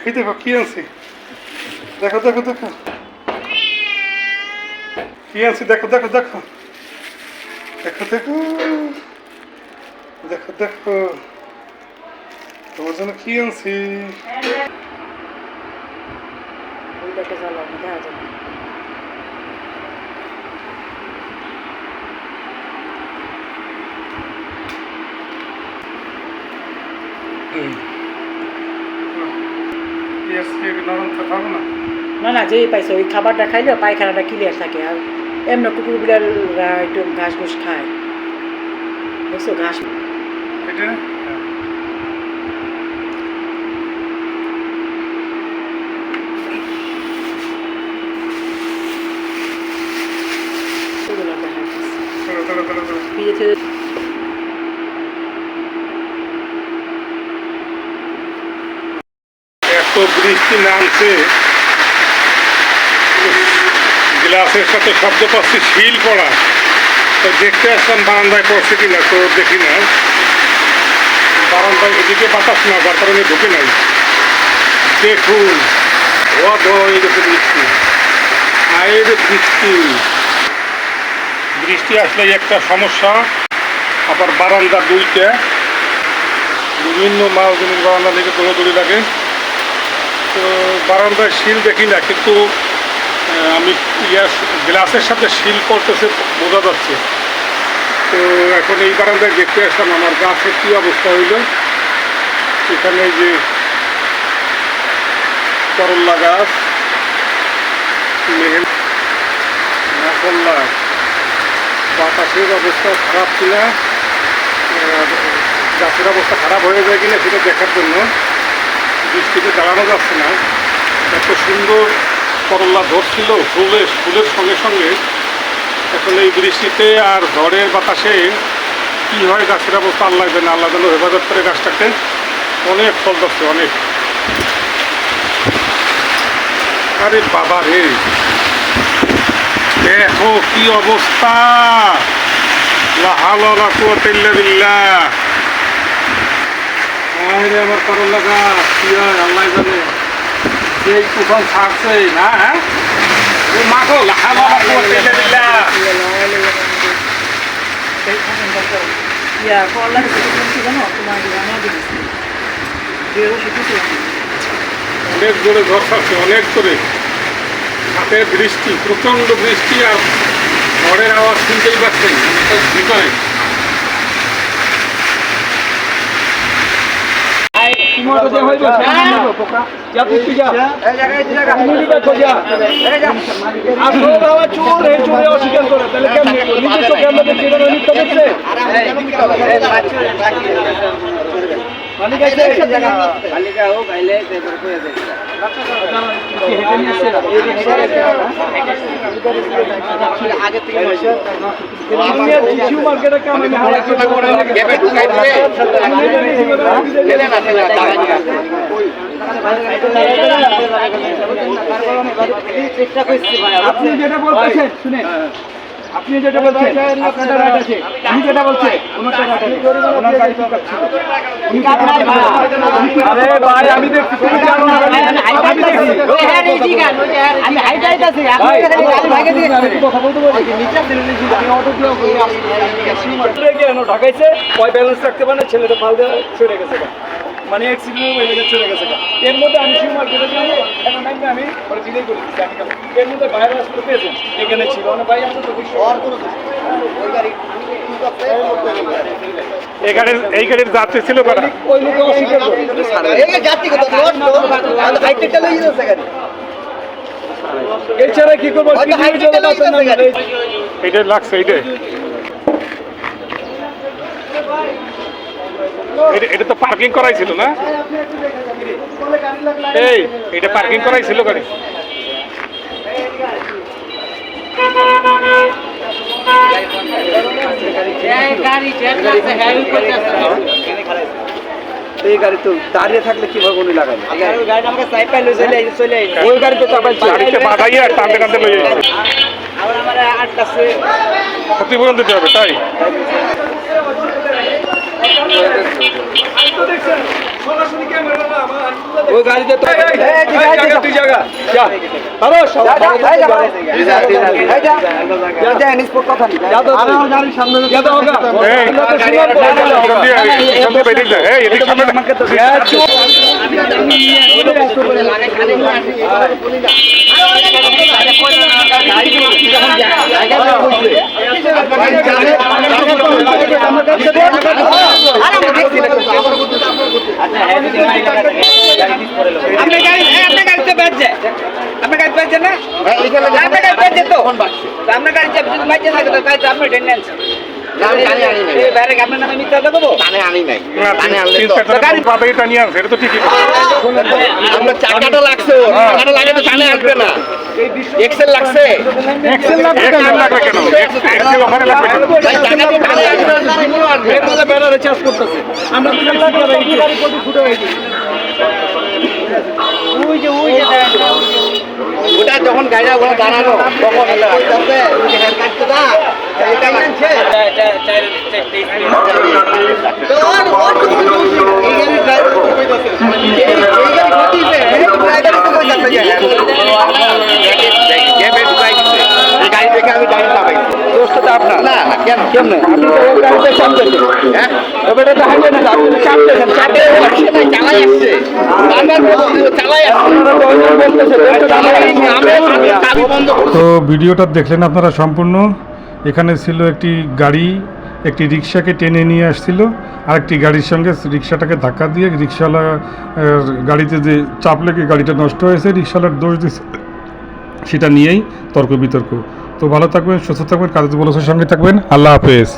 এই দেখো কি আছে, দেখো দেখো দেখো কি আছে, দেখো দেখো দেখো দেখো দেখো দেখো দেখো তোমার জন্য কি আনছি। না না, যেই পাইছে ওই খাবারটা খাইলে পায়খানাটা ক্লিয়ার থাকে। আর এমনি কুকুর বিড়ালরা একটু ঘাস ঘুষ খায়, দেখছো ঘাস। এত বৃষ্টি নামছে, গ্লাসের সাথে শব্দ পাচ্ছি শিল পড়া। তো দেখতে আসলাম বারান্দায় পড়ছে কিনা, তো দেখি না, বারান্দায় এদিকে বাতাস না, যার কারণে ঢুকে নাই। দেখুন হয়ে গেছে বৃষ্টি, আয়ের বৃষ্টি। বৃষ্টি আসলেই একটা সমস্যা। আবার বারান্দা দুইটা, বিভিন্ন মাল জিনিস বারান্দা থেকে দৌড়াদৌড়ি লাগে। তো বারান্দায় শিল দেখি না, কিন্তু আমি গ্লাসের সাথে শিল পড়তেছে বোঝা যাচ্ছে। তো এখন এই বারান্দায় দেখতে আসলাম আমার গাছের কী অবস্থা হইল। এখানে যে করল্লা গাছ, মাশাআল্লাহ, বাতাসের অবস্থা খারাপ কিনা, গাছের অবস্থা খারাপ হয়ে যায় কিনা সেটা দেখার জন্য বৃষ্টিতে দাঁড়ানো যাচ্ছে না। এত সুন্দর করল্লা ধরছিল ফুলের সঙ্গে সঙ্গে। এখন এই বৃষ্টিতে আর ঝড়ের বাতাসে কী হয় গাছের অবস্থা আল্লাহ জানে। আল্লাহ যেন হেফাজত করে গাছটাকে। অনেক ফল ধরছে, অনেক। আরে বাবা রে, দেখো কি অবস্থা, লা হাওলা ওয়ালা কুওয়াতা ইল্লা বিল্লাহ। আরে আমার করল্লা গাছ কি হয় আল্লাহ জানে। এই তুফান ছাড়ছে না, হ্যাঁ মাখো, লা হাওলা ওয়ালা কুওয়াতা ইল্লা বিল্লাহ। অনেক জোরে ঝড় ছাড়ছে, অনেক জোরে। সাথে বৃষ্টি, প্রচণ্ড বৃষ্টি, আর ঝড়ের আওয়াজ শুনতেই পাচ্ছেন ভিতরে। আপনি যেটা বলছেন শুনেন, আপনি যেটা বলছেন আপনার রাইট আছে, আমি যেটা বলছি ওনার রাইট আছে, ওনার গাড়ি পিকআপ ছিল। আরে ভাই আমি দেখছি, তুমি জানো না, আমি দেখছি আমি হাইটাইট আছি, আপনি এখানে গাড়ি ভাগে দিয়ে কথা বলতে বলি নিচে দিলেন, আমি অটো দিয়ে কেন ঢাকাইছে, কয় ব্যালেন্স রাখতে পারে না, ছেলেটা ফাল দিয়ে সরে গেছে, মানে অ্যাক্সিডেন্ট হয়ে গেছে, চলে গেছে। এর মধ্যে আমি শিব মার্কেটে যাবো, এখন নাকি আমি বিদায় করে দিচ্ছি। আমি এর মধ্যে বাইরে আসতে পেয়েছেন, এখানে ছিল না ভাই, আমাদের এই গাড়ির যাত্রী ছিল কারা? ওই লোকে অস্বীকার করে এছাড়া কি করবো, এইটাই লাগছে, এইটাই। এটা তো পার্কিং করাই ছিল না, এই এটা পার্কিং করাই ছিল গাড়ি। এই গাড়ি তো দাঁড়িয়ে থাকলে কিভাবে উনি লাগাবে গাড়িটা আমাকে সাইড পাইলো চলে ওই গাড়িতে চাপাইছে গাড়িতে বাধাইয়া টানতে টানতে লয়ে যাবে আবার আমার আটকাছে ক্ষতিপূরণ দিতে হবে তাই ওই গাড়িতে তো তুই জায়গা আরো সব কথা নেই গাড়ির সামনে আপনার গাড়িতে বেঁচে আপনার গাড়ি বেঁচে না আপনার গাড়ি বেঁচে তো আপনার গাড়ি বেঁচে থাকে তো তাই তো আপনি টেন্ডেন্স আপনার নামে মিথ্যা দেবো বাধাইটা নিয়ে আসে এটা তো ঠিকই চাকাটা লাগছে চাকাটা লাগে তো টানে আসবে না এক্সেল লাগছে এক্সেল লাগবে কেন এক্সেল ওখানে লাগবে কেন? ভাই টাকা তো টানে আসবে ব্যানারে চাষ করতেছে আমরা ওটা যখন গাড়িটা ওখানে দাঁড়ানো তখন কইতাছে ওই যে হেয়ার কাটতে দা এটা মানছে তো ওর এই গাড়ি ড্রাইভার তো কইতাছে এই গাড়ি গতিছে এই ড্রাইভার তো কইতাছে এই গাড়ি দেখে আমি গাড়ি চালাই দোষটা আপনার না না কেন কেমনে আপনি তো ওই গাড়িতে চাপতেছেন হ্যাঁ এবারে তো হাইবে না আপনি তো চাপতেছেন চাপে আসছে না চালাই আসছে বারবার বলছে চালাই আসছে আপনারা তো ওই জন্য বলতেছেন দোষটা আমি চাবি বন্ধ তো ভিডিওটা দেখলেন আপনারা সম্পূর্ণ এখানে ছিল একটি গাড়ি একটি রিক্সাকে টেনে নিয়ে আসছিল আরেকটি গাড়ির সঙ্গে রিক্সাটাকে ধাক্কা দিয়ে রিক্সাওয়ালা গাড়িতে যে চাপ লেগে গাড়িটা নষ্ট হয়েছে রিক্সাওয়ালার দোষ দিচ্ছে সেটা নিয়েই তর্ক বিতর্ক তো ভালো থাকবেন সুস্থ থাকবেন কাজে বলসের সঙ্গে থাকবেন আল্লাহ হাফেজ